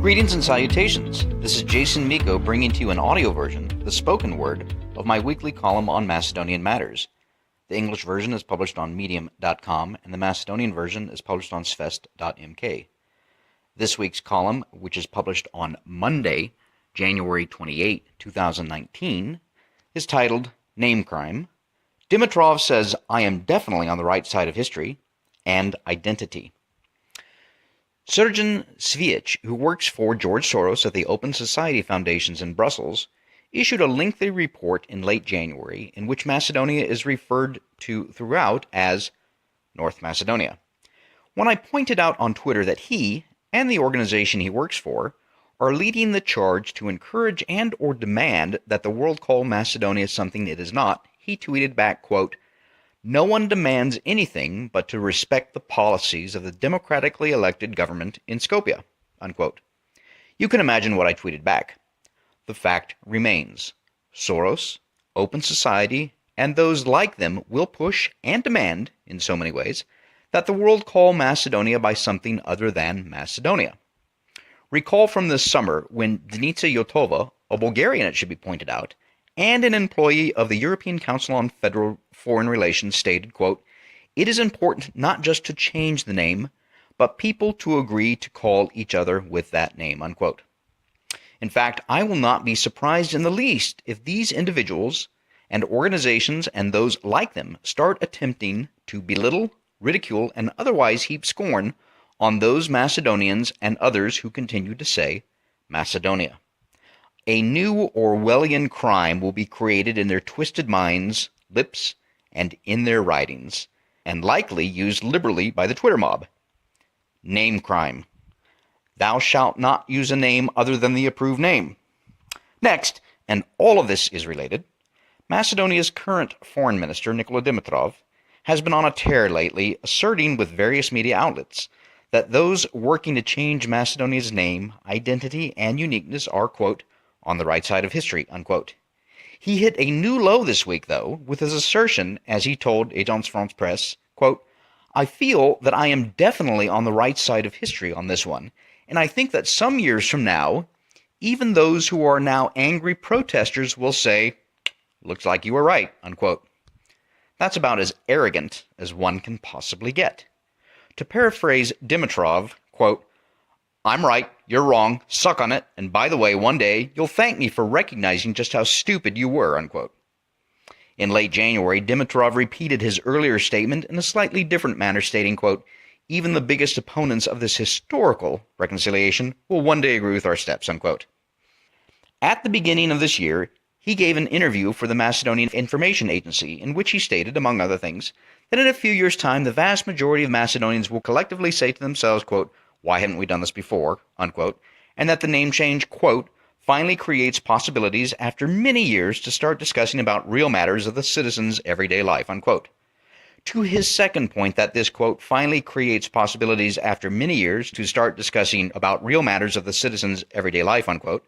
Greetings and salutations. This is Miko bringing to you an audio version, the spoken word, of my weekly column on Macedonian matters. The English version is published on medium.com, and the Macedonian version is published on Svest.mk. This week's column, which is published on Monday, January 28, 2019, is titled Namecrime. Dimitrov says, I am definitely on the right side of history, and identity. Surgeon Svest, who works for George Soros at the Open Society Foundations in Brussels, issued a lengthy report in late January in which Macedonia is referred to throughout as North Macedonia. When I pointed out on Twitter that he and the organization he works for are leading the charge to encourage and or demand that the world call Macedonia something it is not, he tweeted back, quote, "No one demands anything but to respect the policies of the democratically elected government in Skopje," unquote. You can imagine what I tweeted back. The fact remains. Soros, Open Society, and those like them will push and demand, in so many ways, that the world call Macedonia by something other than Macedonia. Recall from this summer when Denitsa Yotova, a Bulgarian it should be pointed out, and an employee of the European Council on Federal Foreign Relations stated, quote, "It is important not just to change the name, but people to agree to call each other with that name," unquote. In fact, I will not be surprised in the least if these individuals and organizations and those like them start attempting to belittle, ridicule, and otherwise heap scorn on those Macedonians and others who continue to say Macedonia. A new Orwellian crime will be created in their twisted minds, lips, and in their writings, and likely used liberally by the Twitter mob. Name crime. Thou shalt not use a name other than the approved name. Next, and all of this is related, Macedonia's current foreign minister, Nikola Dimitrov, has been on a tear lately, asserting with various media outlets that those working to change Macedonia's name, identity, and uniqueness are, quote, on the right side of history, unquote. He hit a new low this week, though, with his assertion, as he told Agence France Presse, quote, "I feel that I am definitely on the right side of history on this one, and I think that some years from now, even those who are now angry protesters will say, looks like you were right," unquote. That's about as arrogant as one can possibly get. To paraphrase Dimitrov, quote, "I'm right, you're wrong, suck on it, and by the way, one day you'll thank me for recognizing just how stupid you were," unquote. In late January, Dimitrov repeated his earlier statement in a slightly different manner, stating, quote, "Even the biggest opponents of this historical reconciliation will one day agree with our steps," unquote. At the beginning of this year, he gave an interview for the Macedonian Information Agency in which he stated, among other things, that in a few years' time the vast majority of Macedonians will collectively say to themselves, quote, "Why hadn't we done this before?" unquote, and that the name change, quote, "finally creates possibilities after many years to start discussing about real matters of the citizens' everyday life," unquote. To his second point that this, quote, "finally creates possibilities after many years to start discussing about real matters of the citizens' everyday life," unquote,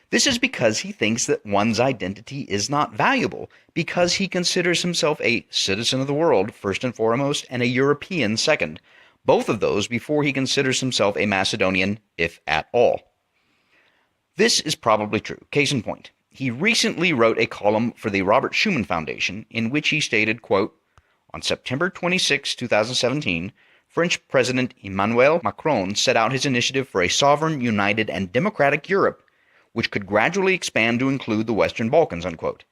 this is because he thinks that one's identity is not valuable, because he considers himself a citizen of the world, first and foremost, and a European second, both of those before he considers himself a Macedonian, if at all. This is probably true. Case in point, he recently wrote a column for the Robert Schuman Foundation in which he stated, quote, "On September 26, 2017, French President Emmanuel Macron set out his initiative for a sovereign, united, and democratic Europe, which could gradually expand to include the Western Balkans," unquote.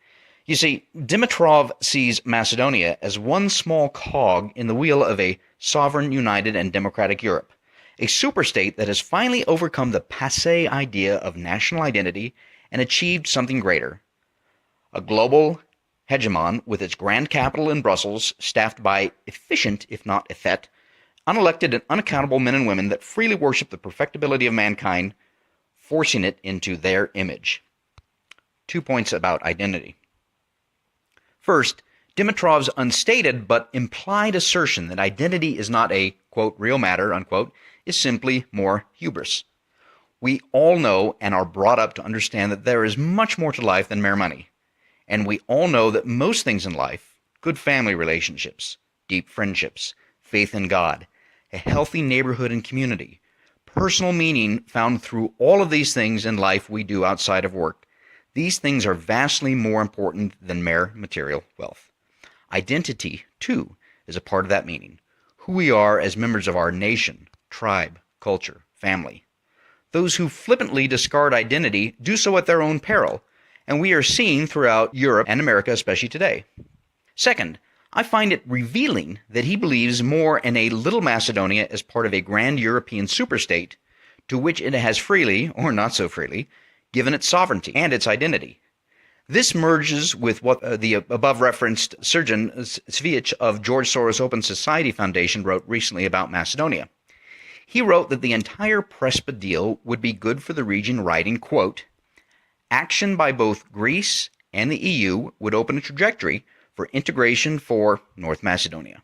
You see, Dimitrov sees Macedonia as one small cog in the wheel of a sovereign, united, and democratic Europe, a superstate that has finally overcome the passé idea of national identity and achieved something greater. A global hegemon with its grand capital in Brussels, staffed by efficient, if not effete, unelected and unaccountable men and women that freely worship the perfectibility of mankind, forcing it into their image. 2 points about identity. First, Dimitrov's unstated but implied assertion that identity is not a, quote, real matter, unquote, is simply more hubris. We all know and are brought up to understand that there is much more to life than mere money. And we all know that most things in life, good family relationships, deep friendships, faith in God, a healthy neighborhood and community, personal meaning found through all of these things in life we do outside of work. These things are vastly more important than mere material wealth. Identity, too, is a part of that meaning. Who we are as members of our nation, tribe, culture, family. Those who flippantly discard identity do so at their own peril, and we are seeing throughout Europe and America, especially today. Second, I find it revealing that he believes more in a little Macedonia as part of a grand European superstate to which it has freely, or not so freely, given its sovereignty and its identity. This merges with what the above-referenced Sergeant Svest of George Soros Open Society Foundation wrote recently about Macedonia. He wrote that the entire PRESPA deal would be good for the region, writing, quote, "Action by both Greece and the EU would open a trajectory for integration for North Macedonia.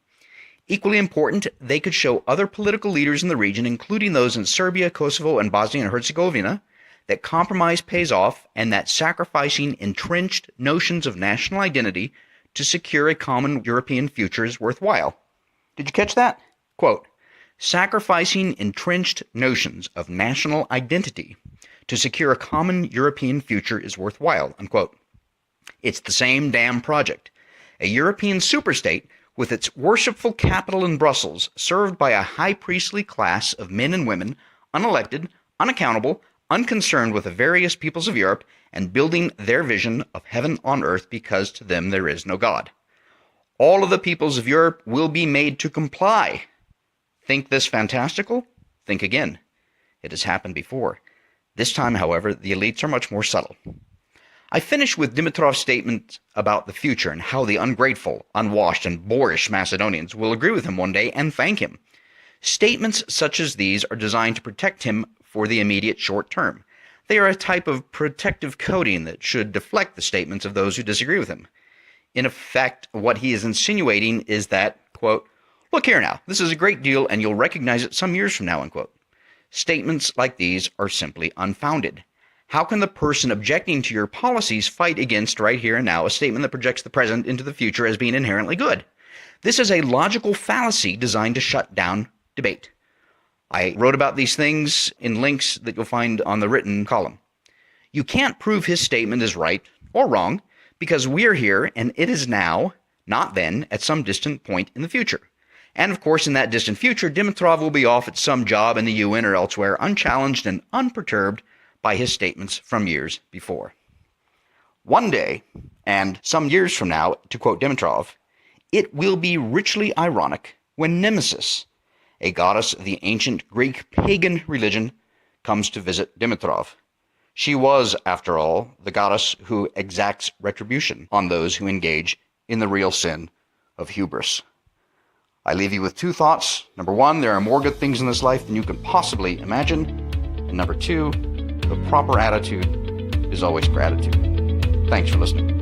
Equally important, they could show other political leaders in the region, including those in Serbia, Kosovo, and Bosnia and Herzegovina, that compromise pays off and that sacrificing entrenched notions of national identity to secure a common European future is worthwhile." Did you catch that? Quote, "Sacrificing entrenched notions of national identity to secure a common European future is worthwhile," unquote. It's the same damn project. A European superstate with its worshipful capital in Brussels, served by a high priestly class of men and women, unelected, unaccountable, unconcerned with the various peoples of Europe, and building their vision of heaven on earth because to them there is no God. All of the peoples of Europe will be made to comply. Think this fantastical? Think again. It has happened before. This time, however, the elites are much more subtle. I finish with Dimitrov's statement about the future and how the ungrateful, unwashed, and boorish Macedonians will agree with him one day and thank him. Statements such as these are designed to protect him for the immediate short term. They are a type of protective coating that should deflect the statements of those who disagree with him. In effect, what he is insinuating is that, quote, "Look here now, this is a great deal and you'll recognize it some years from now," unquote. Statements like these are simply unfounded. How can the person objecting to your policies fight against right here and now a statement that projects the present into the future as being inherently good? This is a logical fallacy designed to shut down debate. I wrote about these things in links that you'll find on the written column. You can't prove his statement is right or wrong because we're here and it is now, not then, at some distant point in the future. And of course, in that distant future, Dimitrov will be off at some job in the UN or elsewhere, unchallenged and unperturbed by his statements from years before. One day, and some years from now, to quote Dimitrov, it will be richly ironic when Nemesis, a goddess of the ancient Greek pagan religion, comes to visit Dimitrov. She was, after all, the goddess who exacts retribution on those who engage in the real sin of hubris. I leave you with two thoughts. Number one, there are more good things in this life than you can possibly imagine. And number two, the proper attitude is always gratitude. Thanks for listening.